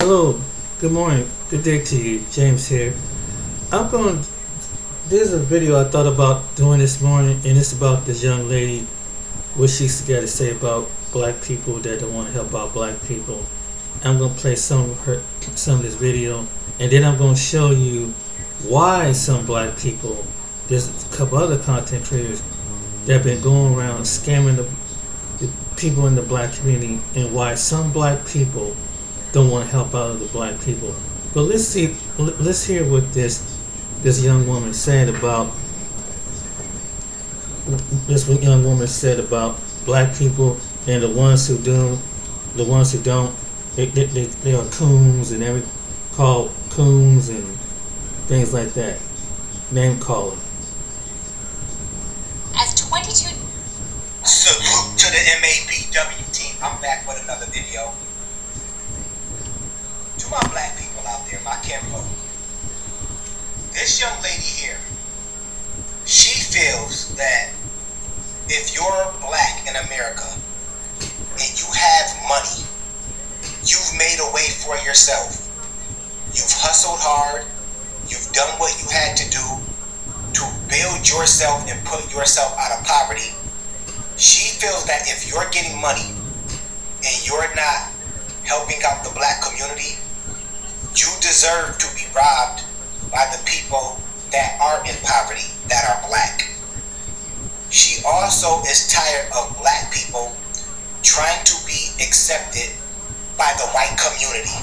Hello, good morning, good day to you. James here. I'm going. There's a video I thought about doing this morning, and it's about this young lady. What she's got to say about black people that don't want to help out black people. I'm gonna play some of this video, and then I'm gonna show you why some black people. There's a couple other content creators that have been going around scamming the people in the black community, and why some black people don't want to help out the black people. But let's hear what this young woman said about black people, and the ones who do, the ones who don't, they are coons and called coons and things like that, name calling. As 22. Salute to the MABW team. I'm back with another video. To my black people out there, my kinfolk, this young lady here, she feels that if you're black in America and you have money, you've made a way for yourself. You've hustled hard. You've done what you had to do to build yourself and put yourself out of poverty. She feels that if you're getting money and you're not helping out the black community, you deserve to be robbed by the people that are in poverty, that are black. She also is tired of black people trying to be accepted by the white community.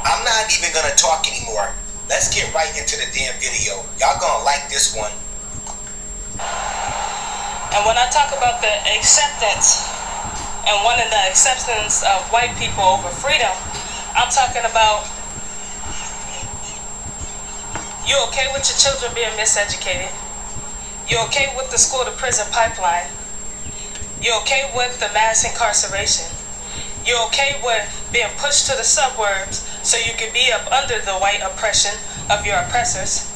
I'm not even gonna talk anymore. Let's get right into the damn video. Y'all gonna like this one. And when I talk about the acceptance and wanting the acceptance of white people over freedom, I'm talking about, you okay with your children being miseducated? You okay with the school to prison pipeline? You okay with the mass incarceration? You okay with being pushed to the suburbs so you can be up under the white oppression of your oppressors?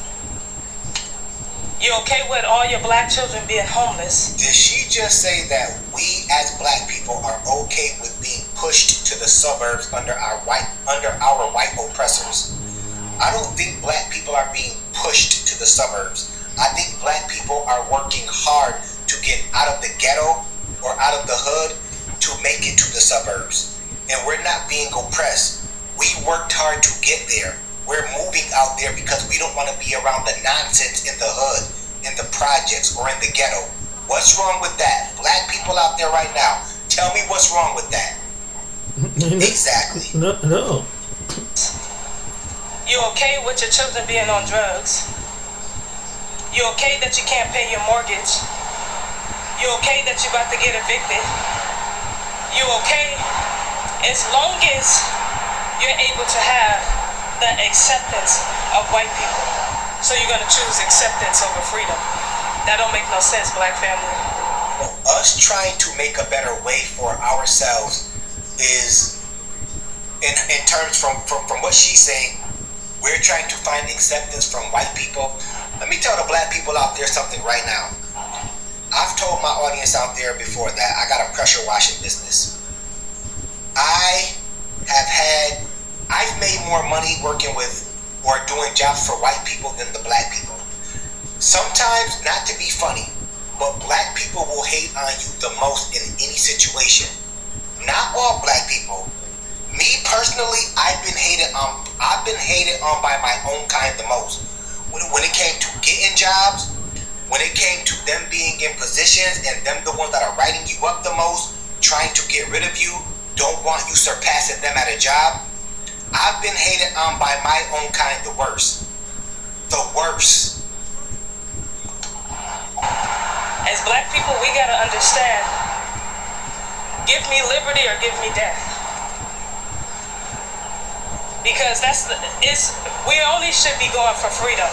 You okay with all your black children being homeless? Did she just say that we as black people are okay with being pushed to the suburbs under our white oppressors? I don't think black people are being pushed to the suburbs. I think black people are working hard to get out of the ghetto or out of the hood to make it to the suburbs. And we're not being oppressed. We worked hard to get there. We're moving out there because we don't want to be around the nonsense in the hood, in the projects, or in the ghetto. What's wrong with that? Black people out there right now, tell me what's wrong with that. Exactly. No. You okay with your children being on drugs? You okay that you can't pay your mortgage? You okay that you're about to get evicted? You okay as long as you're able to have the acceptance of white people? So you're gonna choose acceptance over freedom? That don't make no sense, black family. Us trying to make a better way for ourselves is, in terms from what she's saying, we're trying to find acceptance from white people. Let me tell the black people out there something right now. I've told my audience out there before that I got a pressure washing business. I've made more money working with or doing jobs for white people than the black people. Sometimes, not to be funny, but black people will hate on you the most in any situation. Not all black people. Me personally, I've been hated on by my own kind the most. When it came to getting jobs, when it came to them being in positions and them the ones that are writing you up the most, trying to get rid of you, don't want you surpassing them at a job, I've been hated on by my own kind the worst. The worst. As black people, we gotta understand, give me liberty or give me death. Because we only should be going for freedom.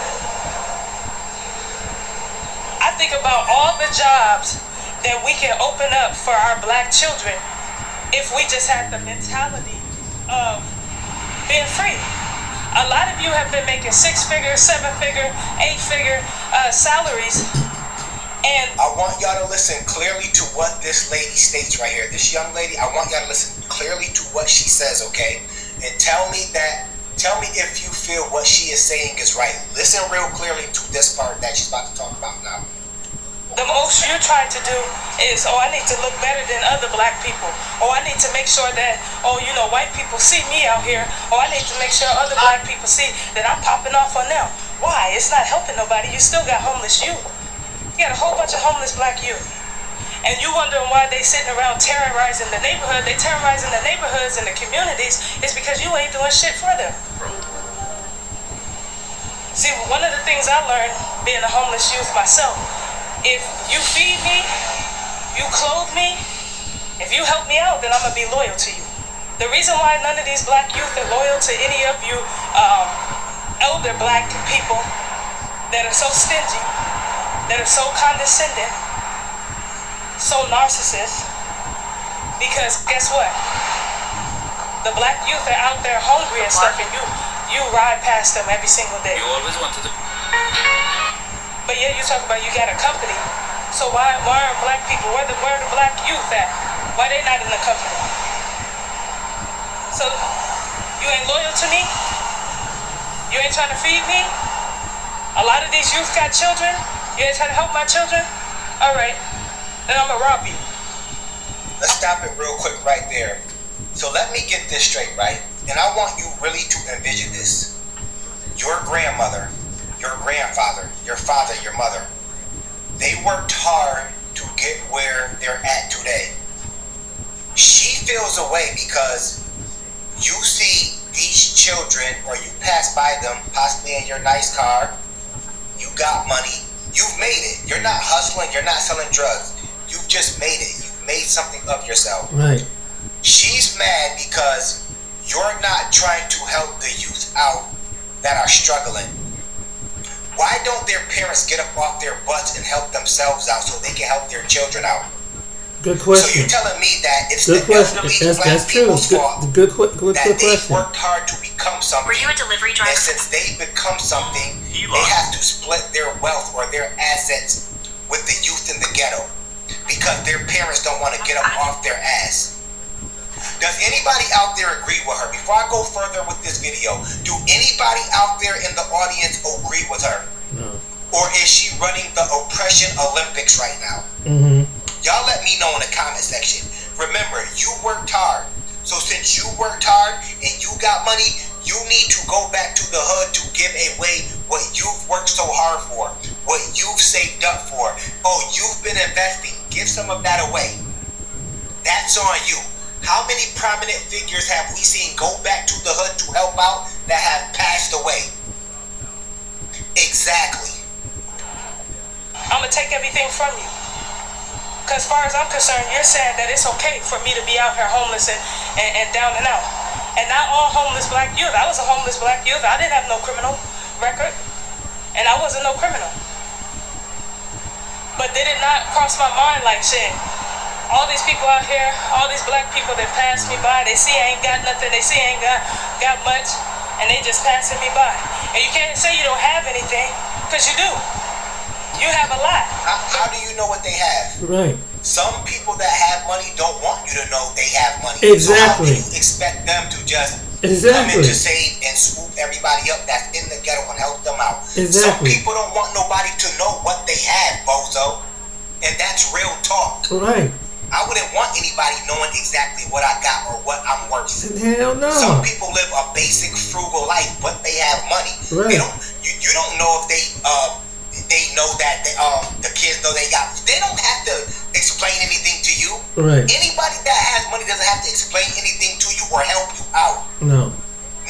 I think about all the jobs that we can open up for our black children if we just had the mentality of being free. A lot of you have been making 6-figure, 7-figure, 8-figure salaries, and I want y'all to listen clearly to what this lady states right here. This young lady, I want y'all to listen clearly to what she says, okay? and tell me if you feel what she is saying is right. Listen real clearly to this part that she's about to talk about now. The most you're trying to do is, I need to look better than other black people. I need to make sure that, white people see me out here. I need to make sure other black people see that I'm popping off on them. Why? It's not helping nobody. You still got homeless youth. You got a whole bunch of homeless black youth. And you wondering why they sitting around terrorizing the neighborhood. They terrorizing the neighborhoods and the communities. It's because you ain't doing shit for them. See, one of the things I learned being a homeless youth myself, if you feed me, you clothe me, if you help me out, then I'm going to be loyal to you. The reason why none of these black youth are loyal to any of you elder black people that are so stingy, that are so condescending, so narcissist, because guess what? The black youth are out there hungry and stuff, and you ride past them every single day. You always wanted to. But yeah, you talk about you got a company. So why aren't black people? Where are the black youth at? Why they not in the company? So you ain't loyal to me? You ain't trying to feed me? A lot of these youth got children. You ain't trying to help my children? All right. Then I'm gonna rob you. Let's stop it real quick right there. So let me get this straight, right? And I want you really to envision this. Your grandmother, your grandfather, your father, your mother, they worked hard to get where they're at today. She feels away because you see these children, or you pass by them, possibly in your nice car, you got money, you've made it. You're not hustling, you're not selling drugs. You've just made it. You've made something of yourself. Right. She's mad because you're not trying to help the youth out that are struggling. Why don't their parents get up off their butts and help themselves out so they can help their children out? Good question. So you're telling me that it's good the question. elderly That's black true. people's fault Good that they question. worked hard to become something. Were you a delivery driver? And since they become something, they have to split their wealth or their assets with the youth in the ghetto because their parents don't want to get up off their ass. Does anybody out there agree with her? Before I go further with this video, do anybody out there in the audience agree with her? No. Or is she running the oppression Olympics right now? Mm-hmm. Y'all let me know in the comment section. Remember, you worked hard. So since you worked hard and you got money, you need to go back to the hood to give away what you've worked so hard for, what you've saved up for. Oh, you've been investing. Give some of that away. That's on you. How many prominent figures have we seen go back to the hood to help out that have passed away? Exactly. I'm gonna take everything from you. Because as far as I'm concerned, you're saying that it's okay for me to be out here homeless and down and out. And not all homeless black youth. I was a homeless black youth. I didn't have no criminal record. And I wasn't no criminal. But did it not cross my mind like shit? All these people out here, all these black people that pass me by, they see I ain't got nothing, they see I ain't got much, and they just passing me by. And you can't say you don't have anything, because you do. You have a lot. How do you know what they have? Right. Some people that have money don't want you to know they have money. Exactly. So how do you expect them to just come Exactly. in to save and swoop everybody up that's in the ghetto and help them out? Exactly. Some people don't want nobody to know what they have, bozo. And that's real talk. Right. I wouldn't want anybody knowing exactly what I got or what I'm worth. Hell no. Some people live a basic, frugal life, but they have money. Right. You don't know if they know that the kids know they got. They don't have to explain anything to you. Right. Anybody that has money doesn't have to explain anything to you or help you out. No.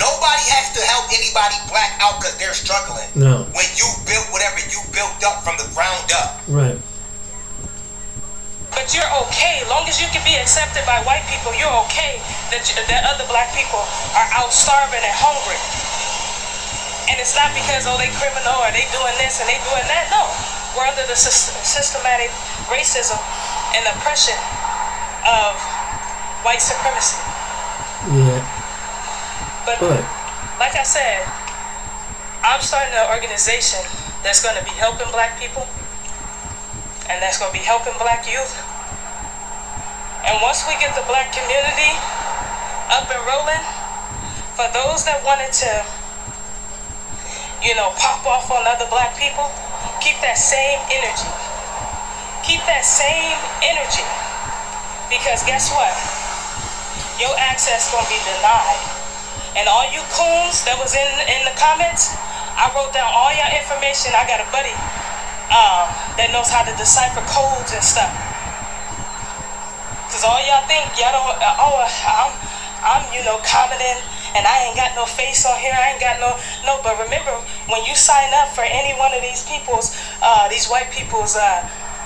Nobody has to help anybody black out because they're struggling. No. When you built whatever you built up from the ground up. Right. But you're okay. Long as you can be accepted by white people, you're okay that other black people are out starving and hungry. And it's not because, they criminal or they doing this and they doing that. No. We're under the systematic racism and oppression of white supremacy. Yeah. But like I said, I'm starting an organization that's going to be helping black people. And that's going to be helping black youth. And once we get the black community up and rolling, for those that wanted to, pop off on other black people, keep that same energy. Keep that same energy. Because guess what? Your access gonna be denied. And all you coons that was in the comments, I wrote down all your information. I got a buddy that knows how to decipher codes and stuff. Cause all y'all think y'all don't. I'm commenting, and I ain't got no face on here. I ain't got no. But remember, when you sign up for any one of these people's, these white people's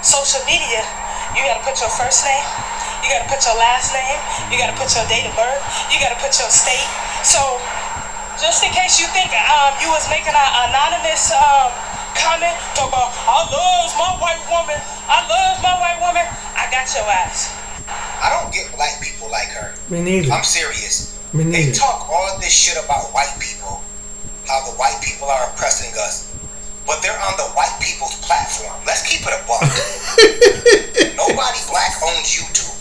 social media, you gotta put your first name, you gotta put your last name, you gotta put your date of birth, you gotta put your state. So, just in case you think you was making an anonymous comment, talk about I love my white woman, I got your ass. I don't get black people like her. Me neither. I'm serious. Me neither. They talk all this shit about white people, how the white people are oppressing us, but they're on the white people's platform. Let's keep it a buck. Nobody black owns YouTube.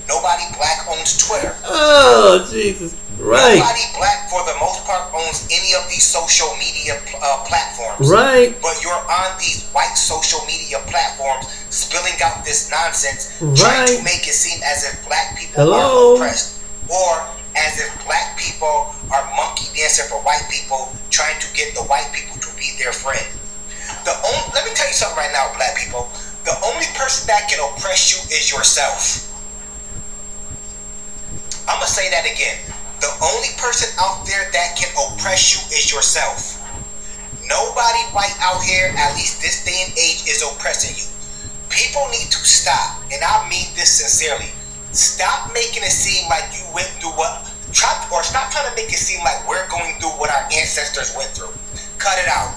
Nobody black owns Twitter. Oh, Jesus. Right. Nobody black, for the most part, owns any of these social media platforms. Right. But you're on these white social media platforms spilling out this nonsense, Right. trying to make it seem as if black people Hello. are oppressed, or as if black people are monkey dancing for white people, trying to get the white people to be their friend. Let me tell you something right now, black people. The only person that can oppress you is yourself. I'm going to say that again. The only person out there that can oppress you is yourself. Nobody white out here, at least this day and age, is oppressing you. People need to stop, and I mean this sincerely. Stop making it seem like you went through stop trying to make it seem like we're going through what our ancestors went through. Cut it out.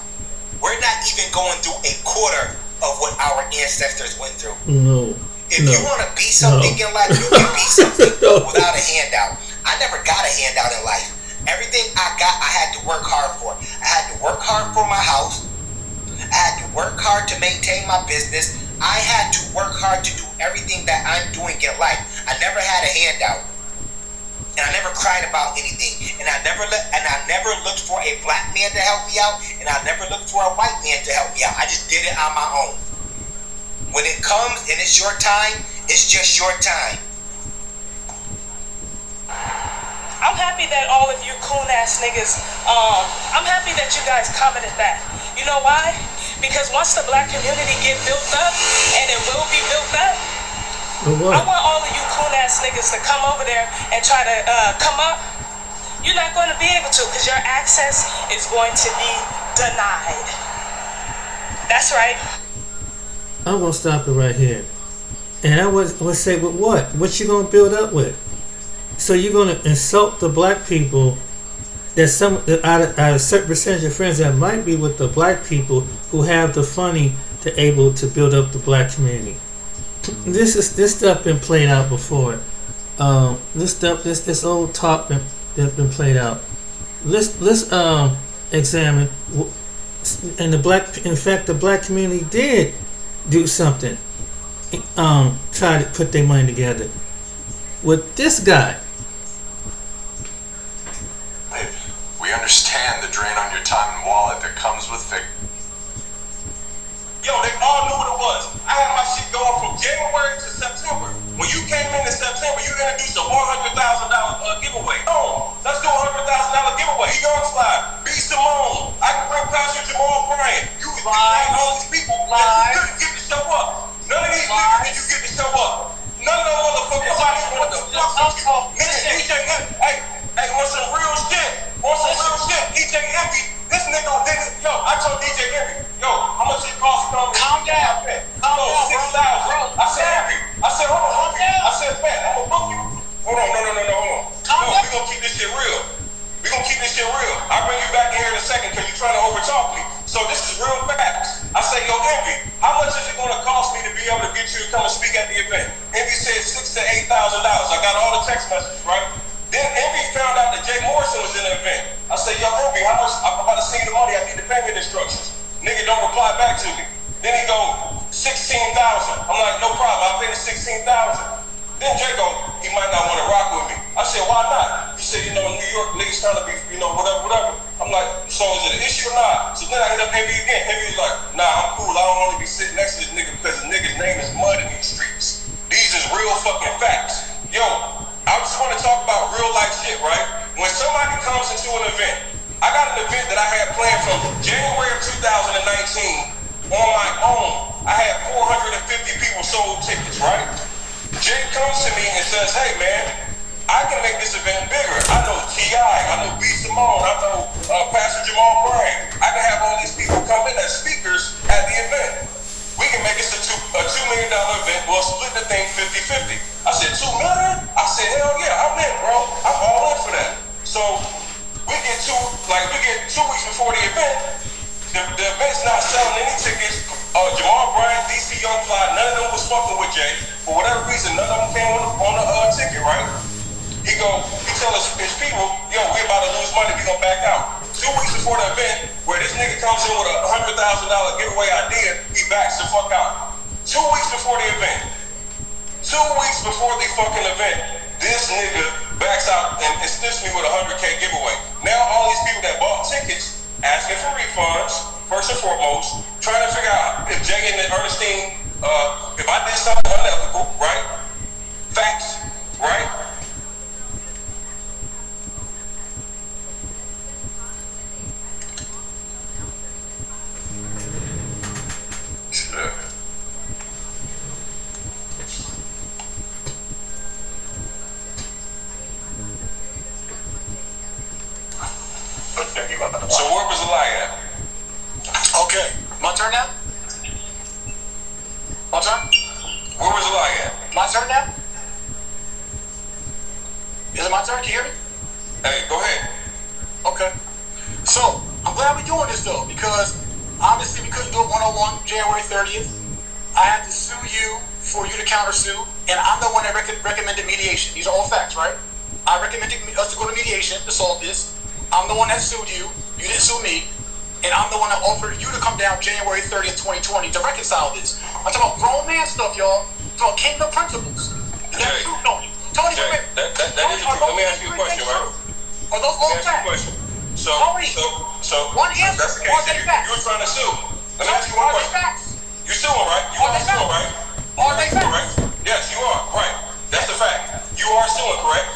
We're not even going through a quarter of what our ancestors went through. No. If you want to be something in life, you can be something without a handout. I never got a handout in life. Everything I got, I had to work hard for. I had to work hard for my house. I had to work hard to maintain my business. I had to work hard to do everything that I'm doing in life. I never had a handout. And I never cried about anything. And I never looked for a black man to help me out. And I never looked for a white man to help me out. I just did it on my own. When it comes and it's your time, it's just your time. I'm happy that all of you coon ass niggas, I'm happy that you guys commented that. You know why? Because once the black community get built up, and it will be built up, I want all of you coon ass niggas to come over there and try to come up. You're not going to be able to, because your access is going to be denied. That's right. I'm going to stop it right here. And I would say, with what? What you going to build up with? So you're going to insult the black people. There's out of a certain percentage of friends that might be with the black people who have the funny to able to build up the black community. This stuff been played out before. This old talk been played out. Let's examine. And the black community did do something. Try to put their money together with this guy. We understand the drain on your time and wallet that comes with victory. Yo, they all knew what it was. I had my shit going from January to September. When you came in September, you introduced a $100,000 giveaway. Oh, let's do a $100,000 giveaway. Young Slide, B. Simone, I can bring Pastor Jamal Bryant. You all these people that you couldn't get to show up. None of these niggas that you get to show up. None of them motherfuckers. Nobody want to fuck with you. Nigga, DJ Envy. Hey, on some real shit. DJ Envy. This nigga didn't. Yo, I told DJ Envy. Yo, how much it cost to come? Calm down. Calm down, 6,000. I said Envy. I said, hold on. I said, Fat, I'm gonna book you. Hold on, no. No, we gonna keep this shit real. I'll bring you back in here in a second because you're trying to overtalk me. So this is real facts. I say, yo, Envy, how much is it gonna cost me to be able to get you to come and speak at the event? Envy said $6,000 to $8,000. I got all the text messages, right? Then Envy found out that Jay Morrison was in the event. I said, yo, Envy, how much? I'm about to send you the money. I need the payment instructions. Nigga don't reply back to me. Then he go, 16,000. I'm like, no problem. I'll pay the 16,000. Then Jay go, he might not want to rock with me. I said, why not? He said, you know, in New York niggas trying to be, whatever. I'm like, so is it an issue or not? So then I hit up Heavy again. Heavy's like, nah, I'm cool. I don't want to be sitting next to this nigga because the nigga's name is Mud in these streets. These is real fucking facts. Yo, I just want to talk about real life shit, right? When somebody comes into an event, I got an event that I had planned from January of 2019 on my own. I had 450 people sold tickets, right? Jay comes to me and says, hey man, I can make this event bigger. I know T.I., I know B. Simone, I know Pastor Jamal Bryant. I can have all these people come in as speakers at the event. We can make this a $2 million event. We'll split the thing 50-50. I said, $2 million? I said, hell yeah, I'm in, bro. I'm all in for that. So we get 2 weeks before the event. The event's not selling any tickets. Jamal Bryant, DC Young Fly, none of them was fucking with Jay. For whatever reason, none of them came on the ticket, right? He tell his people, yo, we about to lose money, we gonna back out. 2 weeks before the event, where this nigga comes in with a $100,000 giveaway idea, he backs the fuck out. 2 weeks before the event. 2 weeks before the fucking event, this nigga backs out and sniffs me with a $100K giveaway. Now all these people that bought tickets, asking for refunds, first and foremost, trying to figure out if Jay and Ernestine, if I did something unethical, right? Facts, right? Shit. So where was the lie at? Okay, my turn now? My turn? Where was the lie at? My turn now? Is it my turn? Can you hear me? Hey, go ahead. Okay. So, I'm glad we're doing this though, because obviously we couldn't do it one-on-one January 30th. I had to sue you for you to countersue, and I'm the one that recommended mediation. These are all facts, right? I recommended us to go to mediation to solve this. I'm the one that sued you. You didn't sue me. And I'm the one that offered you to come down January 30th, 2020 to reconcile this. I'm talking about grown man stuff, y'all. I'm talking about kingdom principles. Is that true, Tony? Tony, Jay, wait. that is true. Let me ask you a question, right? Are those all facts? So, One answer. that's the Are case. they facts? You were trying to sue. Let me ask you one Are they question. facts? You suing, right? You Are are they suing, facts? right? Are they Suing, facts? right? Yes, you are. Right. That's the fact. You are suing, correct?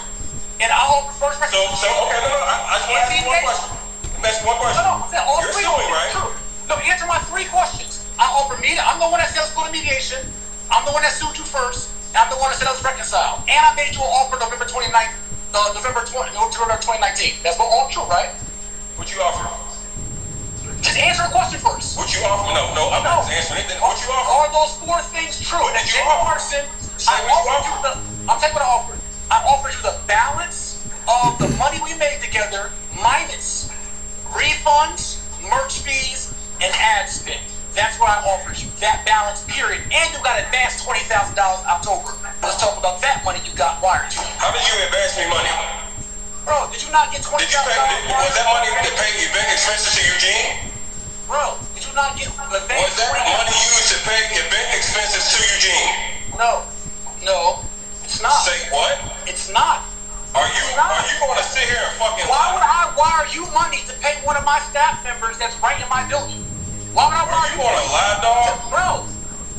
And I'll offer first So okay, no. I just want to ask you one question. Let me ask you one question. No, all You're three suing, right? true. No, answer my 3 questions. I'm the one that said let's go to mediation. I'm the one that sued you first. And I'm the one that said let's reconcile. And I made you an offer November 29th, November 2019. That's all true, right? What you offer? Just answer a question first. What you offer? No, I'm not answering anything. What you offer? Are those 4 things true? What did you Jay offer? Morrison, Say what you offer. I'll tell you what I offered. I offered you the balance of the money we made together minus refunds, merch fees, and ad spend. That's what I offered you. That balance, period. And you got advanced $20,000 October. Let's talk about that money you got wired to you. How did you advance me money? Bro, did you not get $20,000? Was that money to pay event expenses to Eugene? Bro, did you not get advanced? Was that money used to pay event expenses to Eugene? No, it's not. Say what? It's not. Are you going to sit here and fucking Why would lie? I wire you money to pay one of my staff members that's right in my building? Why would I Are wire you going to lie, dog? Bro,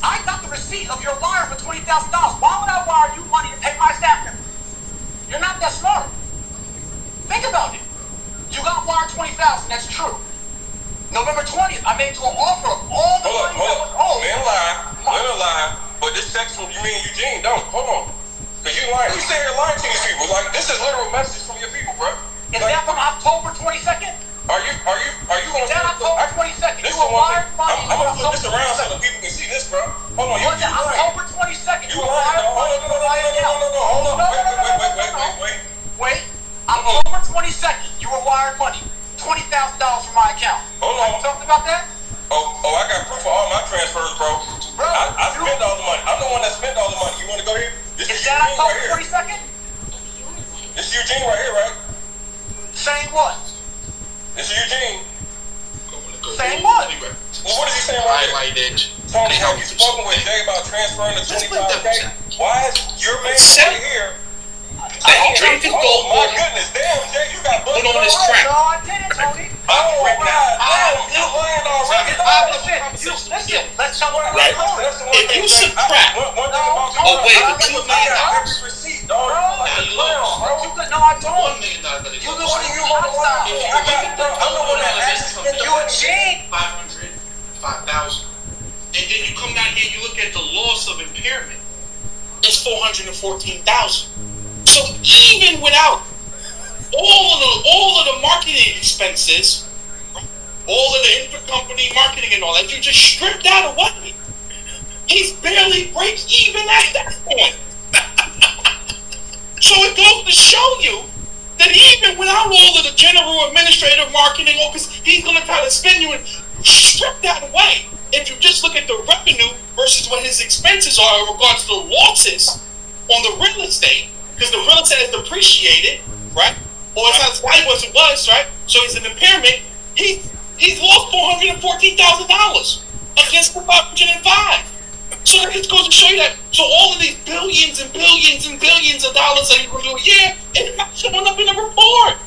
I got the receipt of your wire for $20,000. Why would I wire you money to pay my staff member? You're not that smart. Think about it. You got wired $20,000. That's true. November 20th, I made you an offer of all the money that was owed. Man lie. But this text from me and Eugene, don't. Hold on. Because you lying. You sit here lying to these people. Like, this is literal messages from your people, bro. Is that from October 22nd? Are you going to... Is that October 22nd? This You is one wired thing. money. I'm going to flip this around so the people can see this, bro. Hold on. Was it October 22nd? You lying, dog. Hold on. Wait. October 22nd, you were wired money. $20,000 from my account. Hold on. Have you talked about that? Oh, I got proof of all my transfers, bro. I spent all the money. I'm the one that spent all the money. You want to go here? This Is is that Eugene right October here. 22nd? This is Eugene right here, right? Saying what? This is Eugene. Saying what? Well, what is he saying right here? Highlighted. Tony, have you spoken with Jay about transferring the 25K? Why is your man right here? That he drafted Oh gold. my goodness, damn Jay, you got Right? If you subtract away the $2 million, and then you come down here and you look at the loss of impairment, it's $414,000. So even without all of the marketing expenses, all of the intercompany marketing and all that, you just strip that away. He's barely break even at that point. So it goes to show you that even without all of the general administrative marketing, because he's going to try to spend you and strip that away. If you just look at the revenue versus what his expenses are in regards to the losses on the real estate, because the real estate is depreciated, right? Or it's not as valuable as it was, right? So he's an impairment. He's lost $414,000 against the 505. So that just goes to show you that. So all of these billions and billions and billions of dollars that he's going to do a year, it's not showing up in the report.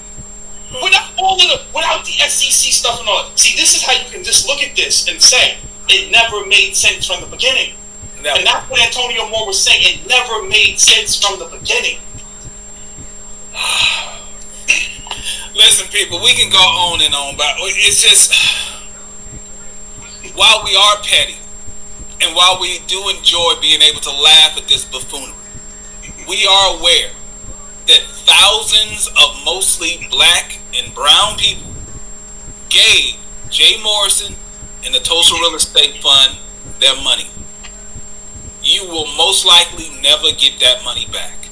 Without the SEC stuff and all that. See, this is how you can just look at this and say it never made sense from the beginning. And that's what Antonio Moore was saying. It never made sense from the beginning. Listen, people, we can go on and on, but it's just, while we are petty, and while we do enjoy being able to laugh at this buffoonery, we are aware that thousands of mostly black and brown people gave Jay Morrison and the Tulsa Real Estate Fund their money. You will most likely never get that money back.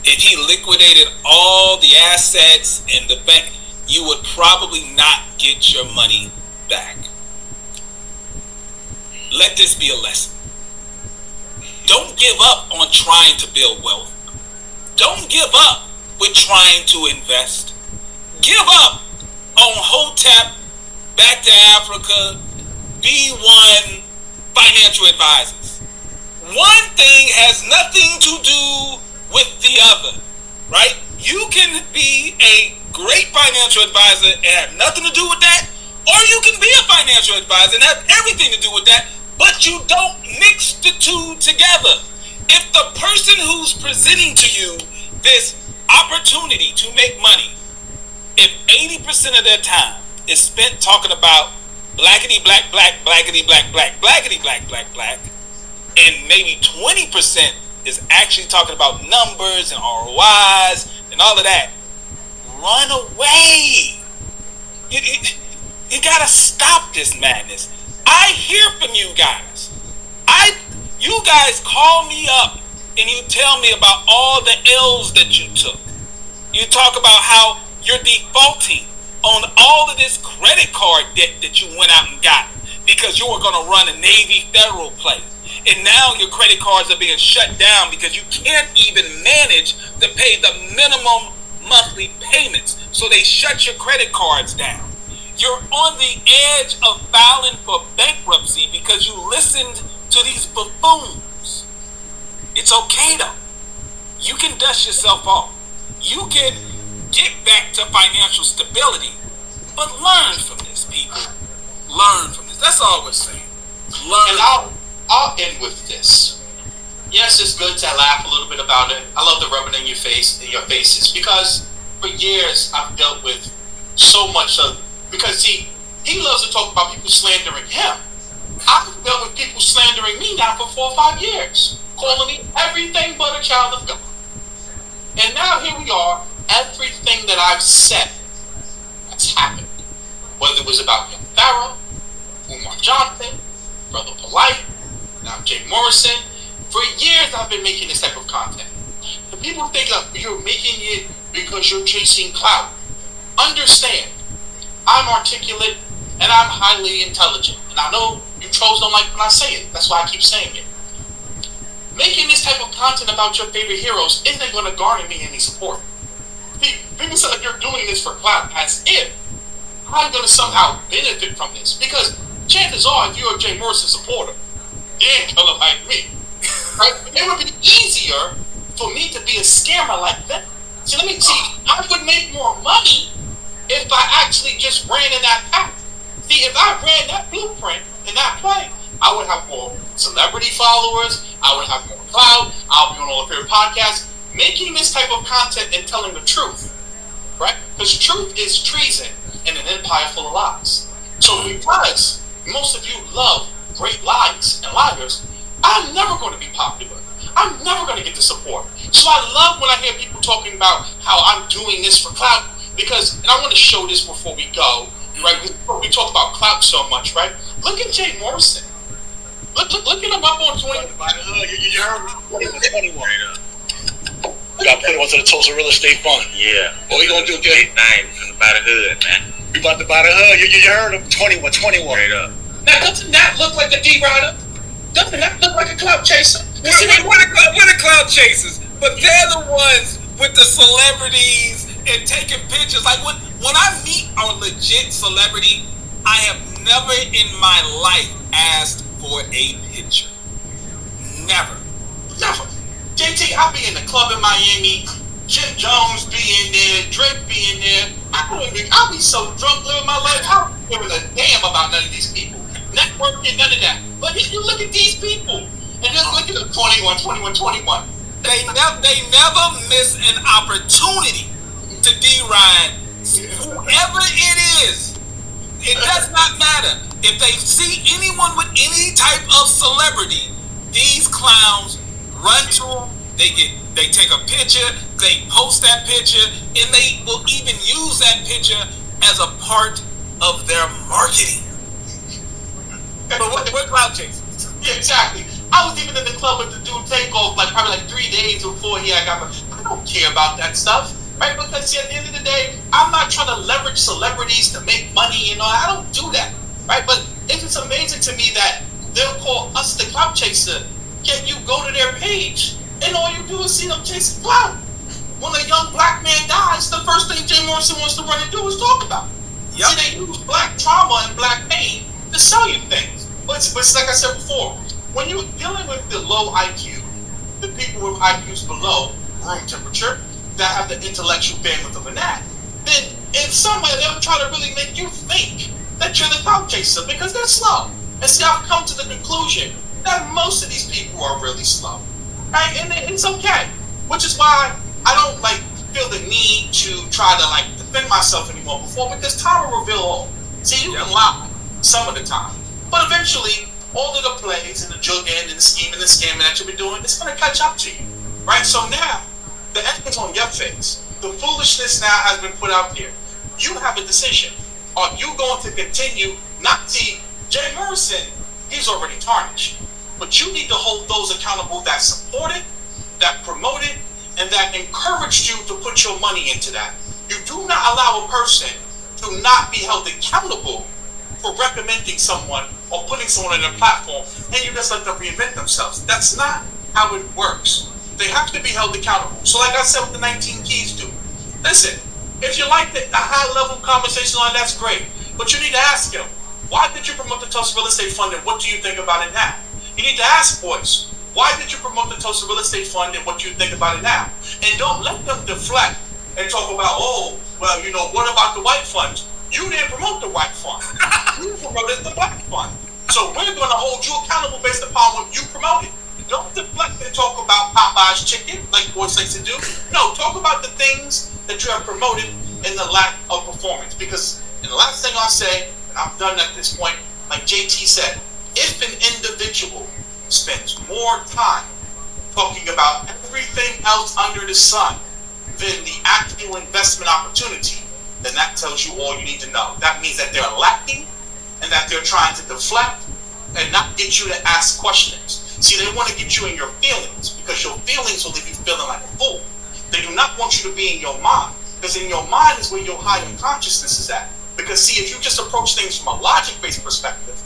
If he liquidated all the assets in the bank, you would probably not get your money back. Let this be a lesson. Don't give up on trying to build wealth. Don't give up with trying to invest. Give up on Hotep, Back to Africa, B1 financial advisors. One thing has nothing to do with the other, right? You can be a great financial advisor and have nothing to do with that, or you can be a financial advisor and have everything to do with that, but you don't mix the two together. If the person who's presenting to you this opportunity to make money, if 80% of their time is spent talking about blackity black black, blackity black black, blackity black black black, and maybe 20% is actually talking about numbers and ROIs and all of that, run away. You gotta stop this madness. I hear from you guys. You guys call me up and you tell me about all the L's that you took. You talk about how you're defaulting on all of this credit card debt that you went out and got because you were going to run a Navy Federal play. And now your credit cards are being shut down because you can't even manage to pay the minimum monthly payments. So they shut your credit cards down. You're on the edge of filing for bankruptcy because you listened to these buffoons. It's okay though. You can dust yourself off. You can get back to financial stability. But learn from this, people. Learn from this. That's all we're saying. Learn. And I'll end with this. Yes, it's good to laugh a little bit about it. I love the rubbing in your faces, because for years I've dealt with so much of, because he loves to talk about people slandering him. I've dealt with people slandering me now for 4 or 5 years, calling me everything but a child of God. And now here we are, everything that I've said has happened. Whether it was about Young Pharaoh, Umar Johnson, Brother Polite, now Jay Morrison. For years I've been making this type of content. The people think you're making it because you're chasing clout. Understand, I'm articulate and I'm highly intelligent. And I know you trolls don't like when I say it. That's why I keep saying it. Making this type of content about your favorite heroes isn't going to garner me any support. People say you're doing this for clout as if I'm going to somehow benefit from this. Because chances are, if you're a Jay Morrison supporter, you ain't gonna like me. Right? It would be easier for me to be a scammer like that. See, I would make more money if I actually just ran in that path. See, if I ran that blueprint and that play, I would have more celebrity followers. I would have more clout. I'll be on all the favorite podcasts, making this type of content and telling the truth, right? Because truth is treason in an empire full of lies. So because most of you love great lies and liars, I'm never going to be popular. I'm never going to get the support. So I love when I hear people talking about how I'm doing this for clout, because, and I want to show this before we go, right? We talk about clout so much, right? Look at Jay Morrison. Look at him up on 20. You heard me? 21. We got to put him onto the Tulsa Real Estate Fund. Yeah. What we going to do, Jay? Big from buy the hood, man. We about to buy the hood. You heard him? 21. Straight up. Now, doesn't that look like a D-Rider? Doesn't that look like a clout chaser? We're the cloud chasers, but they're the ones with the celebrities and taking pictures. Like when I meet a legit celebrity, I have never in my life asked for a picture. Never. JT, I'll be in the club in Miami. Jim Jones be in there. Drake be in there. I'll be so drunk living my life. I don't give a damn about none of these people. Networking, none of that. But if you look at these people, and just look at them 21. They never miss an opportunity to D-Ryan. Whoever it is, it does not matter. If they see anyone with any type of celebrity, these clowns run to them. They take a picture, they post that picture, and they will even use that picture as a part of their marketing. But we're cloud chasers. Yeah, exactly. I was even in the club with the dude Takeoff probably 3 days before he got my. I don't care about that stuff, right? Because see, at the end of the day, I'm not trying to leverage celebrities to make money and all. I don't do that, right? But it's amazing to me that they'll call us the clout chaser, yet you go to their page and all you do is see them chasing clout. When a young black man dies, the first thing Jay Morrison wants to run and do is talk about. Yep. See, they use black trauma and black pain to sell you things. But it's like I said before, when you're dealing with the low IQ, the people with IQs below room temperature that have the intellectual bandwidth of an gnat, then in some way they'll try to really make you think that you're the clout chaser because they're slow. And see, I've come to the conclusion that most of these people are really slow, right? And it's okay, which is why I don't feel the need to try to defend myself anymore because time will reveal all. See, you can lie some of the time, but eventually all of the plays and the jugging and the scheming and scamming that you've been doing, it's going to catch up to you, right? So now, the end is on your face. The foolishness now has been put out there. You have a decision. Are you going to continue not to Jay Morrison? He's already tarnished. But you need to hold those accountable that supported, that promoted, and that encouraged you to put your money into that. You do not allow a person to not be held accountable for recommending someone or putting someone on their platform, and you just let them reinvent themselves. That's not how it works. They have to be held accountable. So like I said with the 19 Keys do, listen, if you like the high-level conversation line, that's great. But you need to ask him, why did you promote the Tulsa Real Estate Fund and what do you think about it now? You need to ask boys, why did you promote the Tulsa Real Estate Fund and what do you think about it now? And don't let them deflect and talk about, what about the white funds? You didn't promote the white fund. You promoted the black fund. So we're going to hold you accountable based upon what you promoted. Don't deflect and talk about Popeye's chicken like boys like to do. No, talk about the things that you have promoted and the lack of performance. Because, and the last thing I'll say, and I'm done at this point, like JT said, if an individual spends more time talking about everything else under the sun than the actual investment opportunity, then that tells you all you need to know. That means that they're lacking and that they're trying to deflect and not get you to ask questions. See, they want to get you in your feelings because your feelings will leave you feeling like a fool. They do not want you to be in your mind because in your mind is where your higher consciousness is at. Because see, if you just approach things from a logic-based perspective,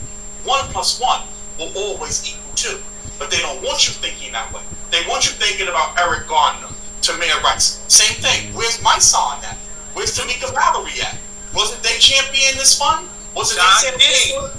1 + 1 will always equal 2. But they don't want you thinking that way. They want you thinking about Eric Gardner, Tamir Rice. Same thing. Where's my son at? Where's Tamika Mallory at? Wasn't they champion this fund? Wasn't they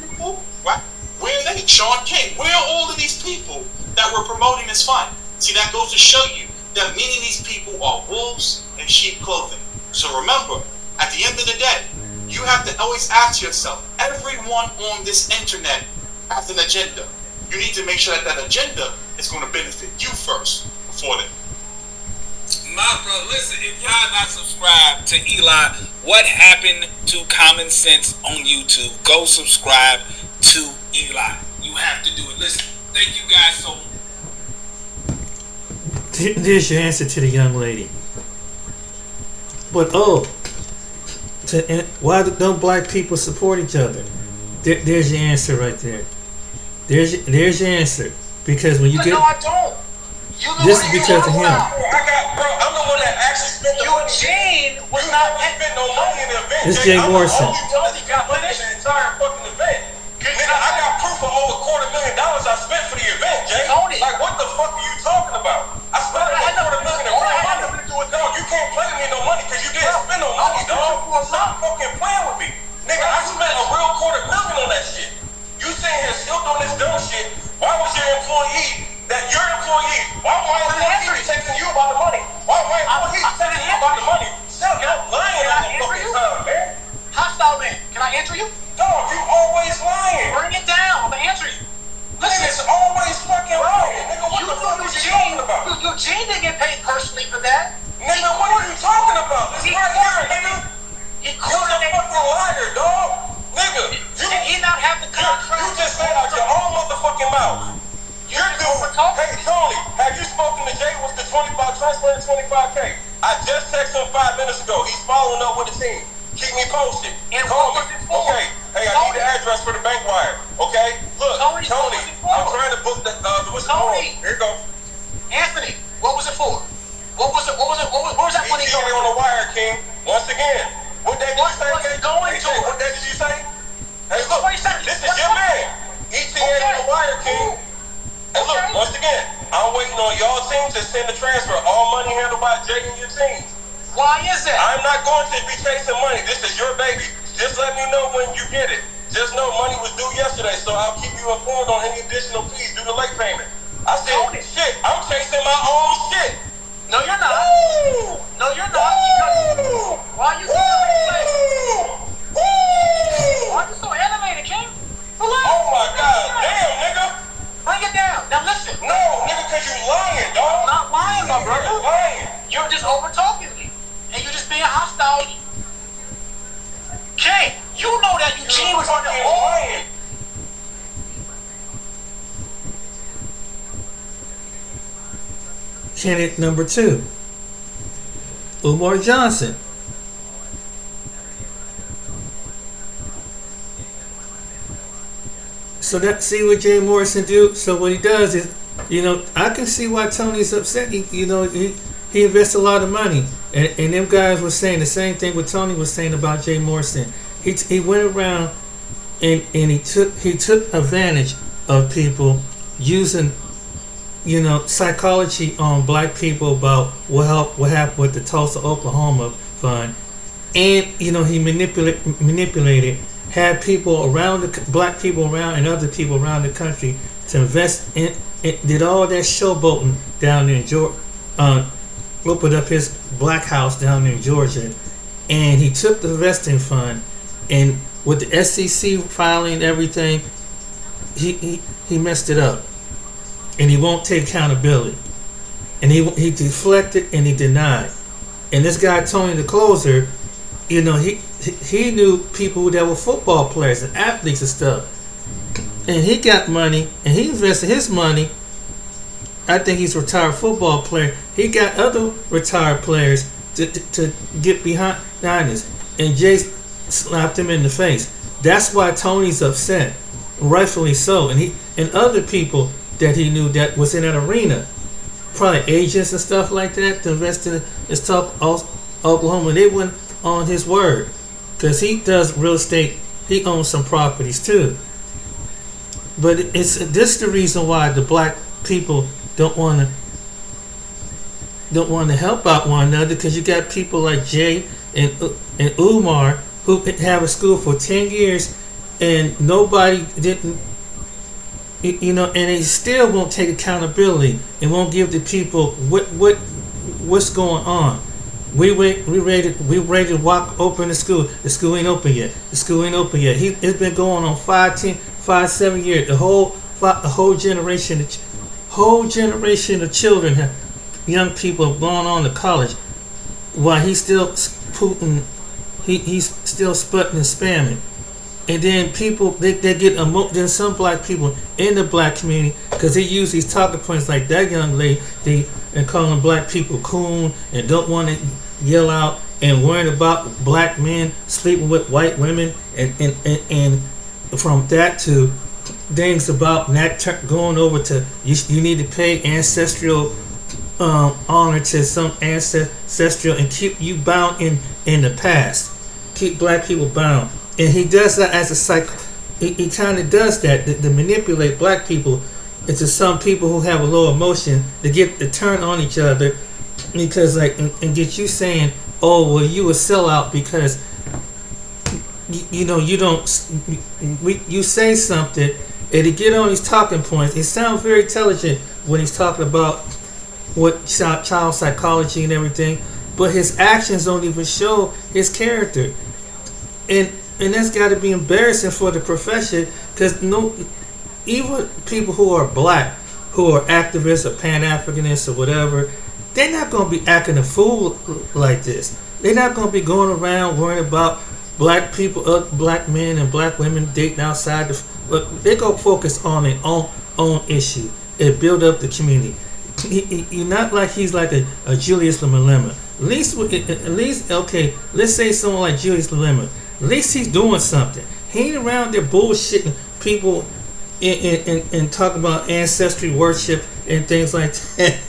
people? Right? Where are they? Sean King. Where are all of these people that were promoting this fund? See, that goes to show you that many of these people are wolves in sheep clothing. So remember, at the end of the day, you have to always ask yourself, everyone on this internet has an agenda. You need to make sure that agenda is going to benefit you first before that. My brother, listen, if y'all not subscribed to Eli, what happened to Common Sense on YouTube? Go subscribe to Eli. You have to do it. Listen, thank you guys so much. There's your answer to the young lady. But why don't black people support each other? There's your answer right there. There's your answer. Because when you get... No, I don't. This is because of him. I'm the one that actually spent the money. Eugene was not spent no money in the event. This Jay Morrison. I'm the only got money in the entire fucking event. Nigga, I got proof of over $250,000 I spent for the event, Jay. Like, what the fuck are you talking about? I spent over $250,000 in real money. No, you can't play me no money because you didn't spend no money, dog. Stop fucking playing with me. Nigga, I spent a real $250,000 on that shit. You sitting here still doing this dumb shit. Why was your employee why was he texting you about the money? Why was he texting you about the money? Stop lying all the fucking time, man. Hostile man, can I answer you? Dog, you always lying. Bring it down, I'm gonna answer you. Listen, it's always fucking lying. Nigga, what the fuck is you talking about? Eugene didn't get paid personally for that. Nigga, what are you talking about? It's right here, nigga. You're a fucking liar, dog. Nigga, did he not have the contract? You just said out your own motherfucking mouth. You're doing. Hey, Tony, have you spoken to Jay? Was the 25 transfer to 25K? I just texted him 5 minutes ago. He's following up with the team. Keep me posted. And Call what me. was it for? Okay. Hey, I need the address for the bank wire. Okay. Look, Tony, I'm trying to book the what's the call? Here you go. Anthony, what was it for? What was that money going going on the wire, King? Once again, what day did you say? What's it going to? What day did you say? Hey, look, What you this is your man. ETA on the wire, King. Hey, look, once again, I'm waiting on y'all team to send the transfer. All money handled by Jay and your team. Why is that? I'm not going to be chasing money. This is your baby. Just let me know when you get it. Just know money was due yesterday, so I'll keep you informed on any additional fees due to late payment. I said, shit, I'm chasing my own shit. No, you're not. Woo! No, you're not. Because why are you so animated? Why are you so animated, King? Relax. Oh my god, damn, nigga. Bring it down. Now listen. No, nigga, cause you lying, dog. I'm not lying, my brother. You're lying. You're just over talking me. And you're just being hostile. King, you know that Eugene was on the lying. Candidate number 2, Umar Johnson. So see what Jay Morrison do. So what he does is, I can see why Tony's upset. He invests a lot of money, and them guys were saying the same thing what Tony was saying about Jay Morrison. He went around and he took advantage of people using psychology on black people about what happened with the Tulsa, Oklahoma fund, and he manipulated, had people around black people around and other people around the country to invest in. Did all that showboating down there in Georgia, opened up his black house down there in Georgia, and he took the vesting fund, and with the SEC filing and everything, he messed it up. And he won't take accountability, and he deflected and he denied. And this guy Tony the closer, he knew people that were football players and athletes and stuff, and he got money and he invested his money. I think he's a retired football player. He got other retired players to get behind this, and Jay slapped him in the face. That's why Tony's upset, rightfully so, and other people that he knew that was in that arena, probably agents and stuff like that, to invest in stuff. Oklahoma, they went on his word, because he does real estate. He owns some properties too. But this is the reason why the black people don't want to help out one another, because you got people like Jay and Umar who have a school for 10 years and nobody didn't. And they still won't take accountability and won't give the people what's going on. We ready to walk open the school. The school ain't open yet. It's been going on 5, 10, 5, 7 years, a whole generation, of children, young people have gone on to college, while he's still Putin, he's still sputting and spamming. And then people, they get then some black people in the black community, because they use these talking points like that young lady, and calling black people coon, and don't want to yell out, and worrying about black men sleeping with white women, and from that to things about going over to you need to pay ancestral honor to some ancestral, and keep you bound in the past, keep black people bound. And he does that as a he kind of does that to manipulate black people into some people who have a low emotion to turn on each other, because and get you saying, oh well, you a sellout because you don't you say something, and to get on these talking points. It sounds very intelligent when he's talking about what child psychology and everything, but his actions don't even show his character, and that's got to be embarrassing for the profession, because even people who are black, who are activists or Pan-Africanists or whatever, they're not going to be acting a fool like this. They're not going to be going around worrying about black people, black men and black women dating outside. They're going to focus on their own issue and build up the community. You're not like he's like a Julius Malema. At least, okay, let's say someone like Julius Malema. At least he's doing something. He ain't around there bullshitting people and talking about ancestry worship and things like that.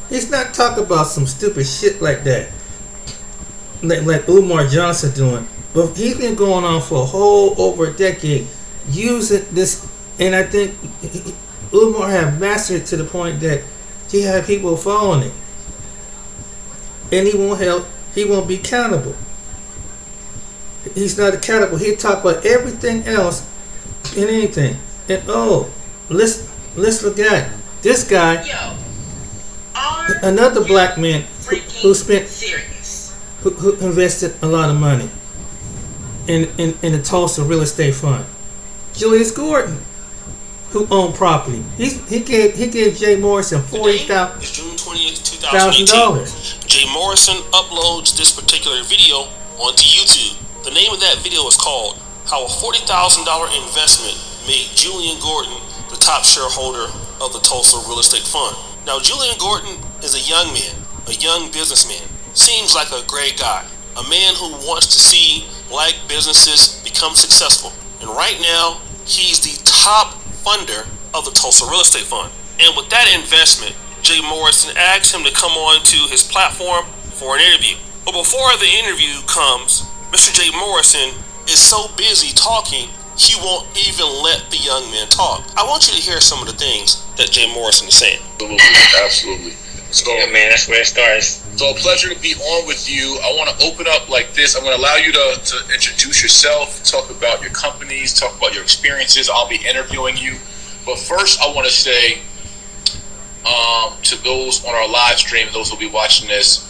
He's not talking about some stupid shit like that, like Umar Johnson doing. But he's been going on for over a decade using this, and I think Umar have mastered it to the point that he had people following it, and he won't help. He won't be accountable. He's not accountable. He'll talk about everything else and anything. And let's look at this guy. Another black man who invested a lot of money in the Tulsa real estate fund. Julius Gordon, who owned property. He gave Jay Morrison $40,000. It's June 20th, 2018. Jay Morrison uploads this particular video onto YouTube. The name of that video is called How a $40,000 Investment Made Julian Gordon the Top Shareholder of the Tulsa Real Estate Fund. Now, Julian Gordon is a young man, a young businessman. Seems like a great guy, a man who wants to see black businesses become successful. And right now, he's the top funder of the Tulsa Real Estate Fund. And with that investment, Jay Morrison asked him to come on to his platform for an interview. But before the interview comes, Mr. Jay Morrison is so busy talking, he won't even let the young man talk. I want you to hear some of the things that Jay Morrison is saying. Absolutely. So, yeah, man, that's where it starts. So a pleasure to be on with you. I want to open up like this. I'm going to allow you to introduce yourself, talk about your companies, talk about your experiences. I'll be interviewing you. But first, I want to say to those on our live stream, those who will be watching this,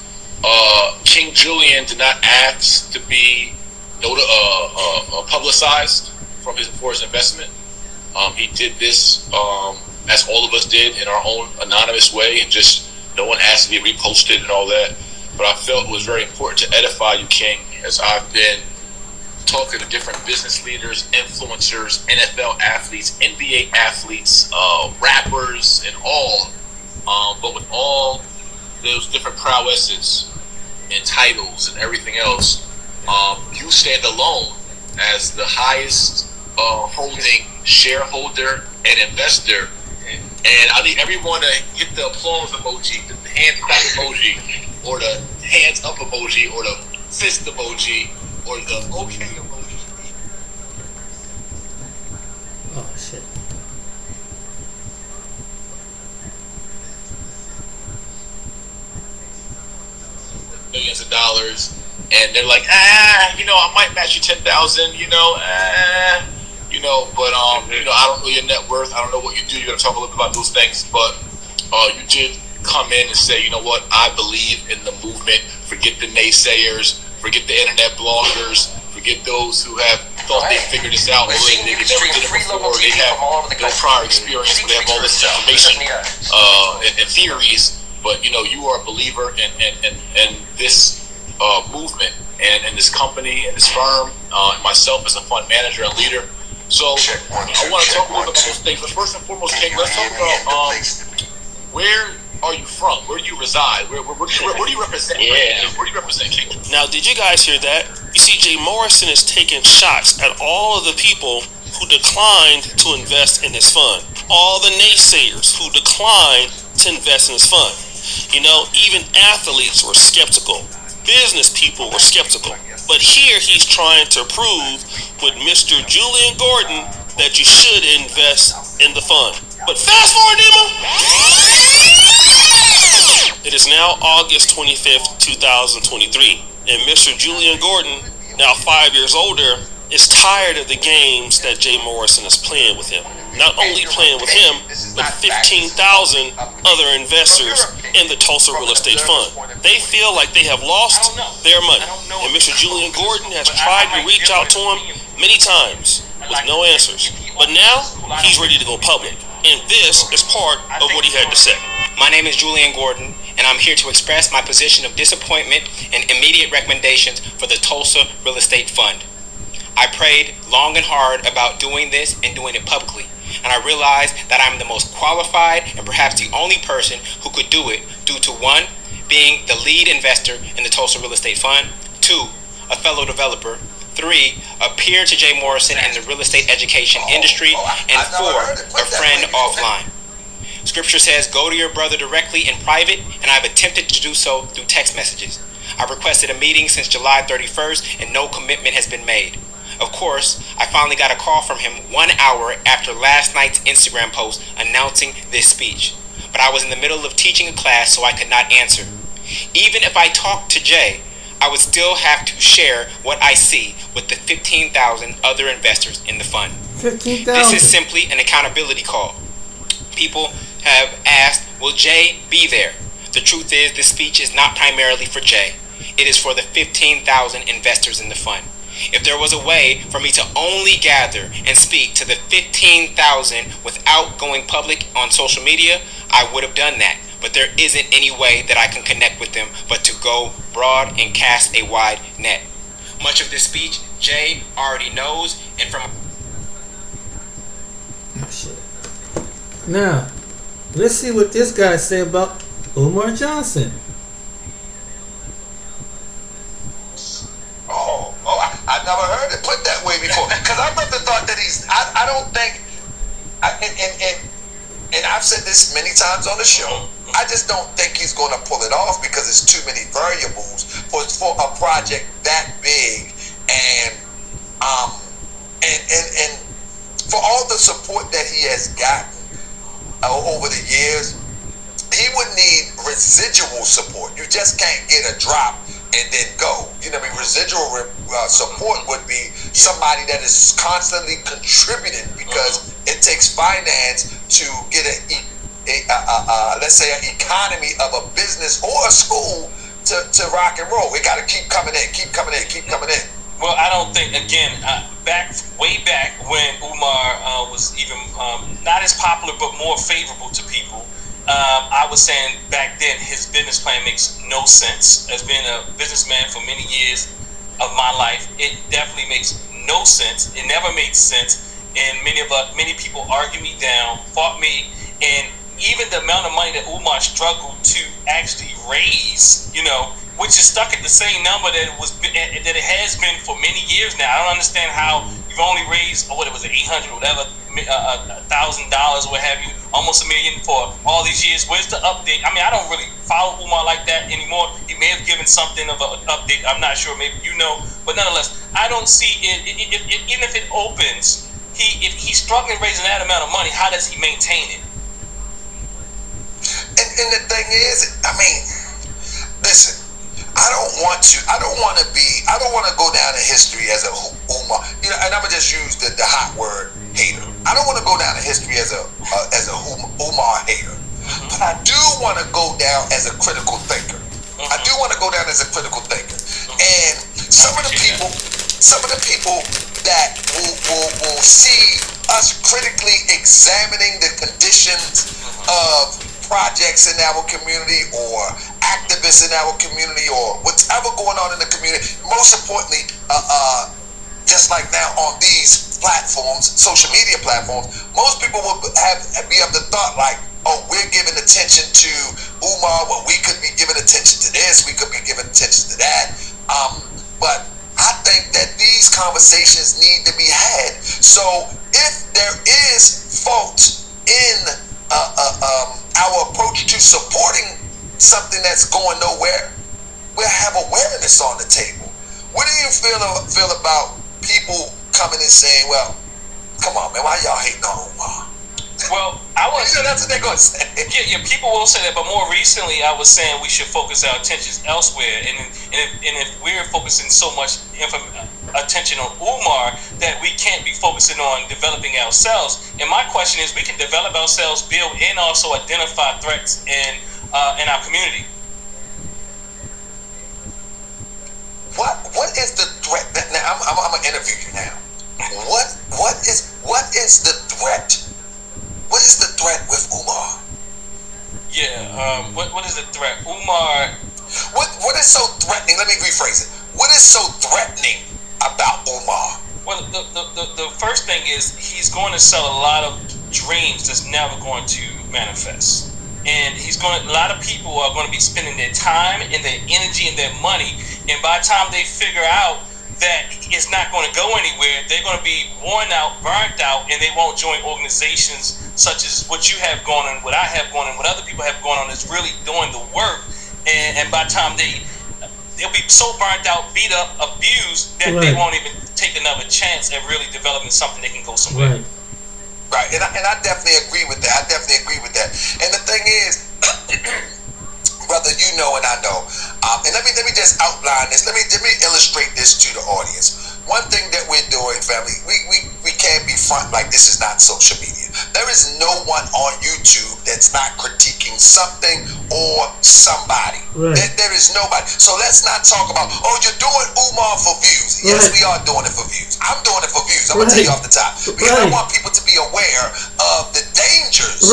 King Julian did not ask to be publicized for his investment. He did this as all of us did in our own anonymous way, and just no one asked to be reposted and all that. But I felt it was very important to edify you, King, as I've been talking to different business leaders, influencers, NFL athletes, NBA athletes, rappers, and all. But with all those different prowesses and titles and everything else, you stand alone as the highest holding shareholder and investor. And I need everyone to get the applause emoji, the hands clap emoji, or the hands up emoji, or the fist emoji, or the okay emoji. Oh shit. Millions of dollars, and they're like, I might match you 10,000, but I don't know your net worth. I don't know what you do. You're gonna talk a little bit about those things, but you did come in and say, you know what? I believe in the movement. Forget the naysayers. Forget the internet bloggers. Forget get those who have thought they figured this out, although they never did it before. They have no prior experience, but they have all this information and theories. But you are a believer in this movement and this company and this firm, and myself as a fund manager and leader. So I want to talk a little bit about those things. But first and foremost, King, let's talk about where are you from? Where do you reside? Where do you represent? Yeah. Where do you represent, King? Now, did you guys hear that? You see, Jay Morrison is taking shots at all of the people who declined to invest in his fund. All the naysayers who declined to invest in his fund. Even athletes were skeptical. Business people were skeptical. But here he's trying to prove with Mr. Julian Gordon that you should invest in the fund. But fast forward, Nemo. It is now August 25th, 2023, and Mr. Julian Gordon, now 5 years older, is tired of the games that Jay Morrison is playing with him. Not only playing with him, but 15,000 other investors in the Tulsa Real Estate Fund. They feel like they have lost their money, and Mr. Julian Gordon has tried to reach out to him many times with no answers. But now, he's ready to go public, and this is part of what he had to say. My name is Julian Gordon, and I'm here to express my position of disappointment and immediate recommendations for the Tulsa Real Estate Fund. I prayed long and hard about doing this and doing it publicly, and I realized that I'm the most qualified and perhaps the only person who could do it due to 1, being the lead investor in the Tulsa Real Estate Fund, 2, a fellow developer, 3, a peer to Jay Morrison in the real estate education industry, and 4, a friend offline. Scripture says, go to your brother directly in private, and I've attempted to do so through text messages. I've requested a meeting since July 31st, and no commitment has been made. Of course, I finally got a call from him 1 hour after last night's Instagram post announcing this speech. But I was in the middle of teaching a class, so I could not answer. Even if I talked to Jay, I would still have to share what I see with the 15,000 other investors in the fund. 15,000. This is simply an accountability call. People have asked, will Jay be there? The truth is, this speech is not primarily for Jay. It is for the 15,000 investors in the fund. If there was a way for me to only gather and speak to the 15,000 without going public on social media, I would have done that. But there isn't any way that I can connect with them but to go broad and cast a wide net. Much of this speech, Jay already knows, and from... Now, let's see what this guy say about Umar Johnson. I never heard it put that way before. Because I never thought that I don't think, and I've said this many times on the show, I just don't think he's going to pull it off because it's too many variables for a project that big, and for all the support that he has gotten over the years, he would need residual support. You just can't get a drop and then go. Residual support would be somebody that is constantly contributing, because it takes finance to get let's say an economy of a business or a school to rock and roll. It got to keep coming in, keep coming in, keep coming in. Well, I don't think, again, way back when Umar was even not as popular but more favorable to people, I was saying back then his business plan makes no sense. As being a businessman for many years of my life, it definitely makes no sense. It never made sense, and many people argued me down, fought me, and even the amount of money that Umar struggled to actually raise, which is stuck at the same number that it has been for many years now. I don't understand how you've only raised, $800 or whatever, $1,000 or what have you, almost $1 million for all these years. Where's the update? I mean, I don't really follow Umar like that anymore. He may have given something of an update. I'm not sure. Maybe but nonetheless, I don't see it. Even if it opens, if he's struggling raising that amount of money, how does he maintain it? And the thing is, listen, I don't want to go down in history as a Umar, and I'm gonna just use the hot word hater. I don't want to go down in history as a Umar hater, but I do want to go down as a critical thinker. I do want to go down as a critical thinker, and some of the some of the people that will see us critically examining the conditions of projects in our community or activists in our community or whatever going on in the community. Most importantly, just like now on these platforms, social media platforms, most people will be of the thought like, oh, we're giving attention to Umar, well, we could be giving attention to this, we could be giving attention to that. But I think that these conversations need to be had. So if there is fault in our approach to supporting something that's going nowhere, we'll have awareness on the table. What do you feel about people coming and saying, well, come on, man, why y'all hating on Umar? Well, I was. That's what they're going to say. Yeah, people will say that, but more recently, I was saying we should focus our attentions elsewhere, and if we're focusing so much attention on Umar, that we can't be focusing on developing ourselves. And my question is, we can develop ourselves, build, and also identify threats in our community. What is the threat? Now I'm gonna interview you now. What is the threat? What is the threat with Umar? Yeah. What is the threat? Umar. What is so threatening? Let me rephrase it. What is so threatening about Umar? Well, the first thing is he's going to sell a lot of dreams that's never going to manifest. And a lot of people are going to be spending their time and their energy and their money. And by the time they figure out that it's not going to go anywhere, they're going to be worn out, burnt out, and they won't join organizations such as what you have going on, what I have going on, what other people have going on is really doing the work. And by the time they'll be so burnt out, beat up, abused, that they won't even take another chance at really developing something that can go somewhere. Right, and I definitely agree with that. And the thing is, brother, you know and I know. And let me just outline this. Let me illustrate this to the audience. One thing that we're doing, family, we can't be front like this is not social media. There is no one on YouTube that's not critiquing something or somebody. There is nobody. So let's not talk about, oh, you're doing Umar for views. Yes, we are doing it for views. I'm doing it for views. I'm going to tell you off the top. Because I want people to be aware of the dangers,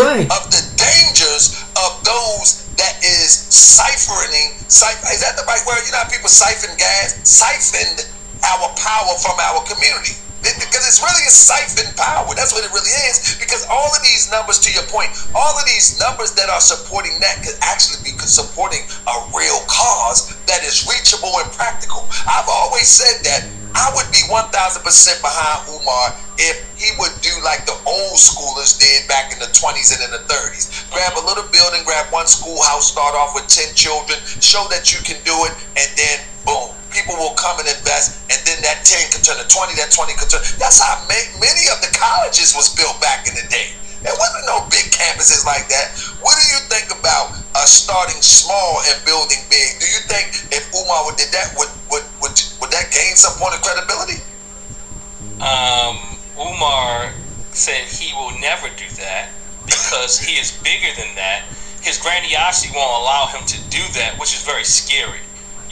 of those that is siphoning. Is that the right word? You know how people siphon gas? Siphoned our power from our community. Because it's really a siphon power. That's what it really is. Because all of these numbers, to your point, all of these numbers that are supporting that could actually be supporting a real cause that is reachable and practical. I've always said that I would be 1,000% behind Umar if he would do like the old schoolers did back in the 20s and in the 30s. Grab a little building, grab one schoolhouse, start off with 10 children, show that you can do it, and then boom. People will come and invest, and then that 10 could turn to 20, that 20 could turn. That's how many of the colleges was built back in the day. There wasn't no big campuses like that. What do you think about starting small and building big? Do you think if Umar did that, would that gain some point of credibility? Umar said he will never do that because he is bigger than that. His grandiosity won't allow him to do that, which is very scary.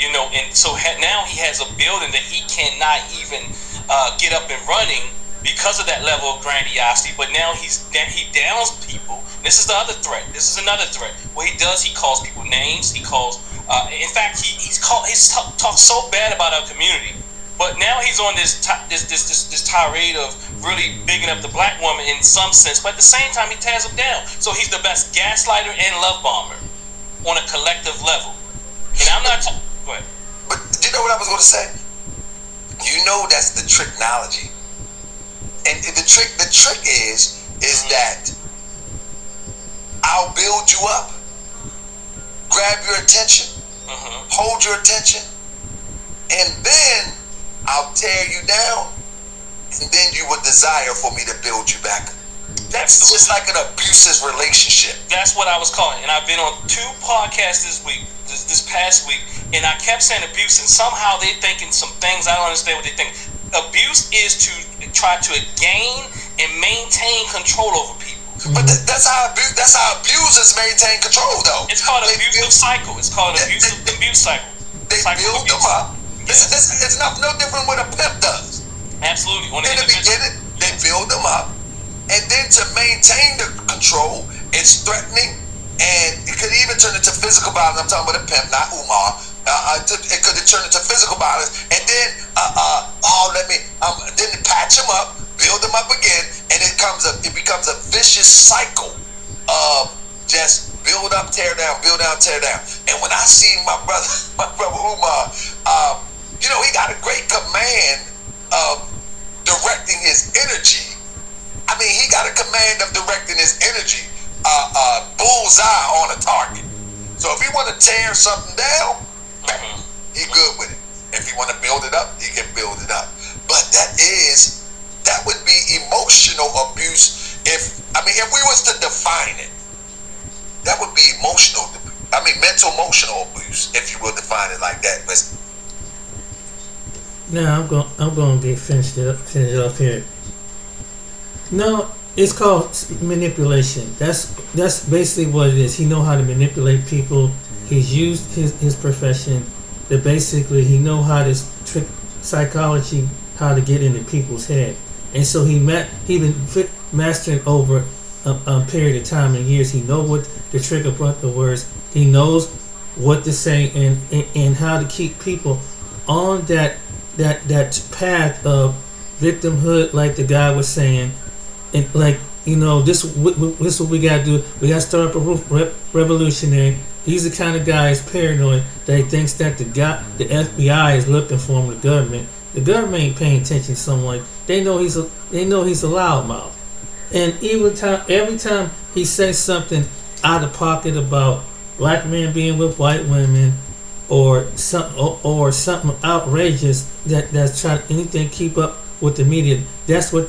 You know, and so now he has a building that he cannot even get up and running because of that level of grandiosity. But now he downs people. This is the other threat. This is another threat. What he does, he calls people names. He calls. In fact, he's talked so bad about our community. But now he's on this tirade of really bigging up the black woman in some sense. But at the same time, he tears them down. So he's the best gaslighter and love bomber on a collective level. And I'm not talking. Go ahead. But do you know what I was going to say? You know that's the tricknology. And the trick is that I'll build you up, grab your attention, hold your attention, and then I'll tear you down, and then you would desire for me to build you back. That's just like an abusive relationship. That's what I was calling. And I've been on 2 podcasts this past week, and I kept saying abuse, and somehow they're thinking some things I don't understand what they think. Abuse is to try to gain and maintain control over people. But that's how abusers maintain control, though. It's called an abusive cycle. It's called an abuse cycle. They build them up. It's no different what a pimp does. Absolutely. In the beginning, they build them up, and then to maintain the control, it's threatening, and it could even turn into physical violence. I'm talking about a pimp, not Umar. It could turn into physical violence, and then then patch them up, build them up again, and it becomes a vicious cycle of just build up, tear down, build down, tear down. And when I see my brother Umar, he got a great command of directing his energy. I mean, he got a command of directing his energy, bullseye on a target. So if he want to tear something down, he good with it. If he want to build it up, he can build it up. But that would be emotional abuse. If we was to define it, that would be mental emotional abuse, if you will define it like that. But now I'm going to get finish it up here. No, it's called manipulation. That's basically what it is. He know how to manipulate people. He's used his profession to basically he know how to trick psychology, how to get into people's head, and so he been mastering over a period of time and years. He know what the trigger words. He knows what to say and how to keep people on that path of victimhood, like the guy was saying, and this is what we gotta do. We gotta start up a revolutionary. He's the kind of guy who's paranoid that he thinks that the FBI is looking for him. The government ain't paying attention to someone. They know he's a loudmouth, and every time he says something out of pocket about black men being with white women, or something outrageous that's trying anything keep up with the media. That's what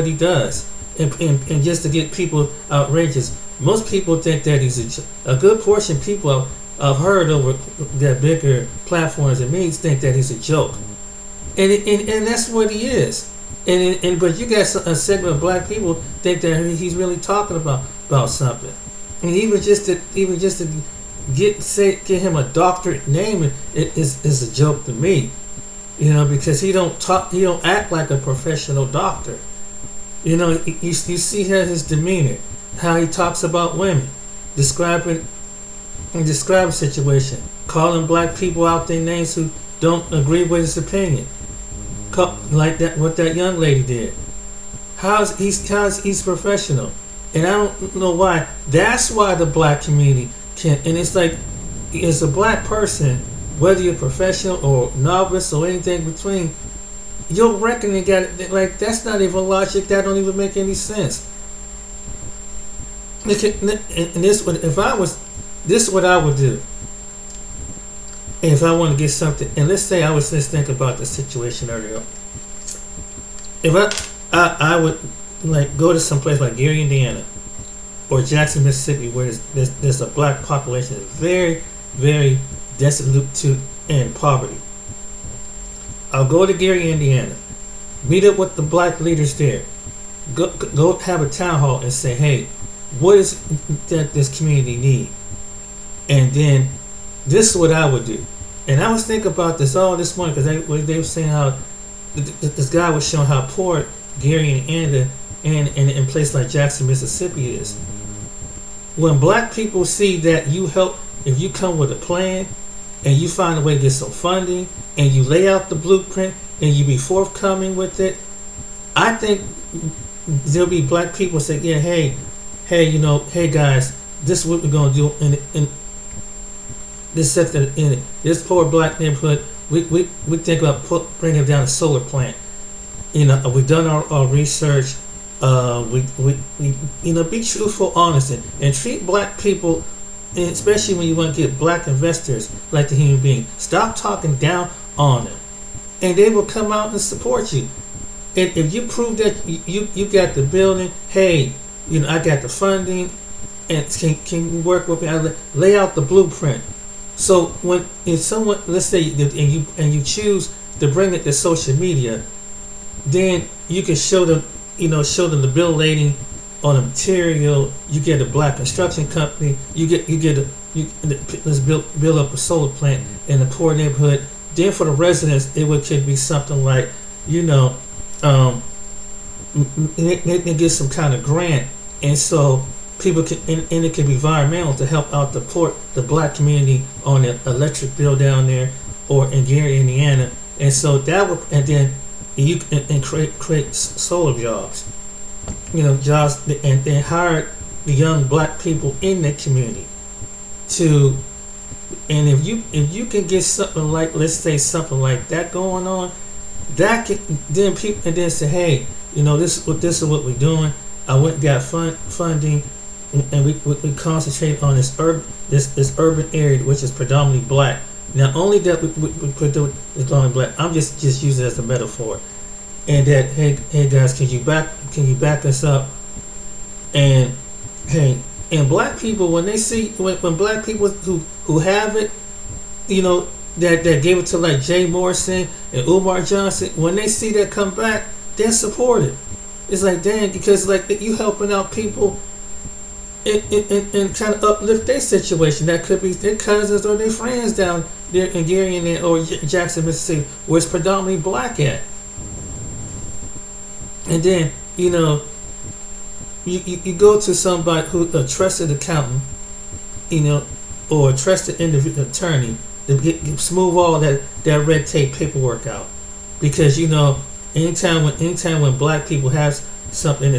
he does, and just to get people outrageous. Most people think that he's a good portion of people I've heard over that bigger platforms and means think that he's a joke, and that's what he is. But you got a segment of black people think that he's really talking about something, and even just to get him a doctorate name is a joke to me, because he don't act like a professional doctor. You see his demeanor, how he talks about women, describing a situation, calling black people out their names who don't agree with his opinion, like that what that young lady did. How's he's professional, and I don't know why. That's why the black community can, and it's like, as a black person, whether you're professional or novice or anything between, your reckoning that's not even logic. That don't even make any sense. This is what I would do if I want to get something. And let's say I was just thinking about the situation earlier. If I would go to some place like Gary, Indiana, or Jackson, Mississippi, where there's a black population that's very, very destitute and poverty. I'll go to Gary, Indiana, meet up with the black leaders there, go have a town hall and say, hey, what is that this community need? And then this is what I would do. And I was thinking about this all this morning, because they were saying how this guy was showing how poor Gary, Indiana, and in places like Jackson, Mississippi is. When black people see that you help, if you come with a plan and you find a way to get some funding and you lay out the blueprint and you be forthcoming with it, I think there'll be black people say, yeah, hey guys, this is what we're gonna do in this poor black neighborhood. We think about bringing down a solar plant. We've done our research. We be truthful, honest, and treat black people, and especially when you want to get black investors, like the human being. Stop talking down on them, and they will come out and support you. And if you prove that you got the building, hey, I got the funding, and can you work with me? I lay out the blueprint. So if someone, let's say, and you choose to bring it to social media, then you can show them the bill of lading on the material. You get a black construction company. Let's build up a solar plant in a poor neighborhood. Then for the residents, could be something like, they get some kind of grant, and so people can, and it can be environmental to help out the black community on the electric bill down there, or in Gary, Indiana, and so that would, and then you and create solar jobs, jobs, and then hire the young black people in the community to, and if you can get something like, let's say something like that going on, that can then people, and then say, hey, this is what we're doing. I went and got funding, and we concentrate on this urban area, which is predominantly black. Not only that we put it predominantly black. I'm just using it as a metaphor, and that hey guys, can you back us up? And hey, and black people, when they see when black people who have it, that gave it to like Jay Morrison and Umar Johnson, when they see that come back, they're supported. It's like, dang, because like you helping out people and kind of uplift their situation. That could be their cousins or their friends down there in Gary or Jackson, Mississippi, where it's predominantly black at. And then you go to somebody who a trusted accountant, or a trusted individual attorney to smooth all that red tape paperwork out, because anytime when black people have something,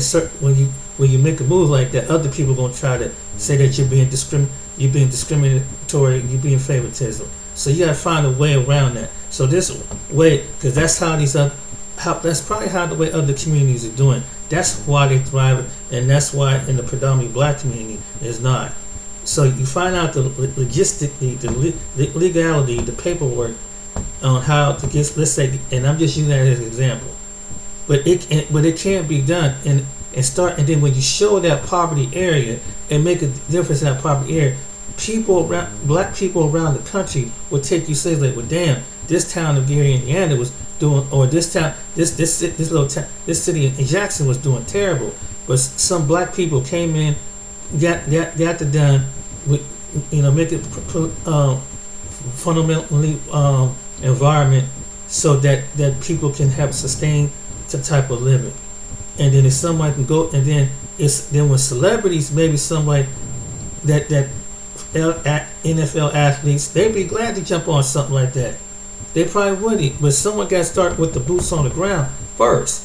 when you make a move like that, other people are gonna try to say that you're being discriminatory, you're being favoritism. So you gotta find a way around that. So this way, because that's that's probably how the way other communities are doing. That's why they thrive, and that's why in the predominantly black community is not. So you find out the logistically, the legality, the paperwork on how to get, let's say, and I'm just using that as an example, but it can be done, and then when you show that poverty area and make a difference in that poverty area, black people around the country will take you seriously. Like, well, damn, this town of Gary, Indiana was doing, or this town, this little town, this city in Jackson was doing terrible, but some black people came in, got the done, make it fundamentally environment so that people can have sustained the type of living. And then if somebody can go, and then when celebrities, maybe somebody that NFL athletes, they'd be glad to jump on something like that. They probably wouldn't, but someone got to start with the boots on the ground first,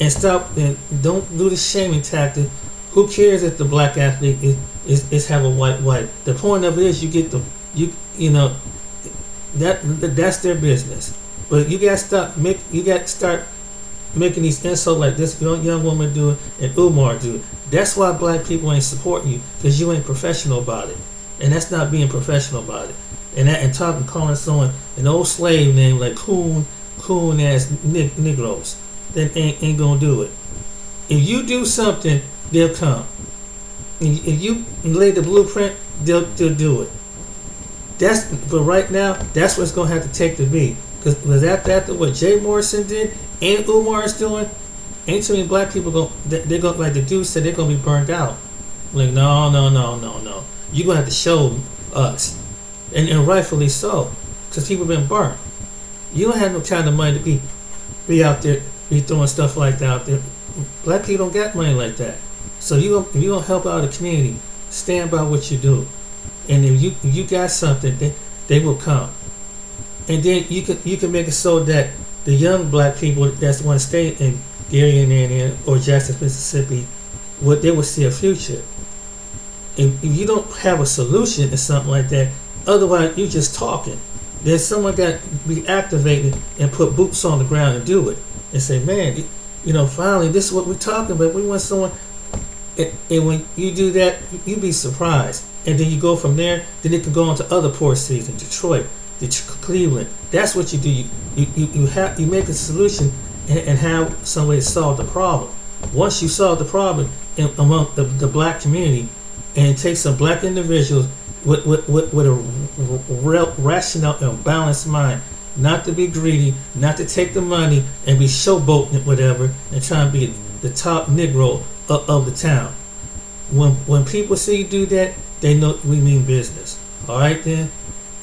and stop, and don't do the shaming tactic. Who cares if the black athlete is have a white wife? The point of it is that's their business. But you got to start making these insults like this young woman do and Umar do. That's why black people ain't supporting you, because you ain't professional about it, and that's not being professional about it. And calling someone an old slave name like coon ass Negroes, then ain't gonna do it. If you do something, they'll come. If you lay the blueprint, they'll do it. But right now, that's what's gonna have to take to be. Because after what Jay Morrison did and Umar is doing, ain't too many black people they're gonna, like the dude said, they're gonna be burned out. Like, no. You're gonna have to show us. And rightfully so, because people been burnt. You don't have no kind of money to be out there, be throwing stuff like that out there. Black people don't got money like that. So if you gonna help out the community, stand by what you do. And if you got something, they will come. And then you can make it so that the young black people that's want to stay in Gary, Indiana, or Jackson, Mississippi, they will see a future. If you don't have a solution to something like that, otherwise you're just talking. Then someone got to be activated and put boots on the ground and do it. And say, man, finally, this is what we're talking about. We want someone. And when you do that, you'd be surprised. And then you go from there, then it can go on to other port cities in Detroit, Cleveland. That's what you do. You make a solution and have some way to solve the problem. Once you solve the problem among the black community, and take some black individuals with a rational and balanced mind, not to be greedy, not to take the money and be showboating whatever, and try and be the top Negro of the town. When people see you do that, they know we mean business. All right, then,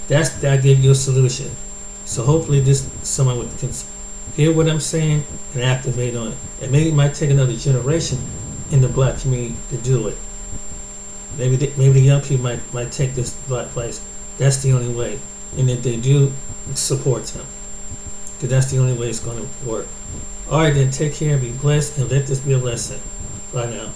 that give you a solution. So hopefully someone can hear what I'm saying and activate on it. And maybe it might take another generation in the black community to do it. Maybe the young people might take this advice. That's the only way. And if they do, support them. Because that's the only way it's going to work. Alright then, take care, be blessed, and let this be a lesson. Bye now.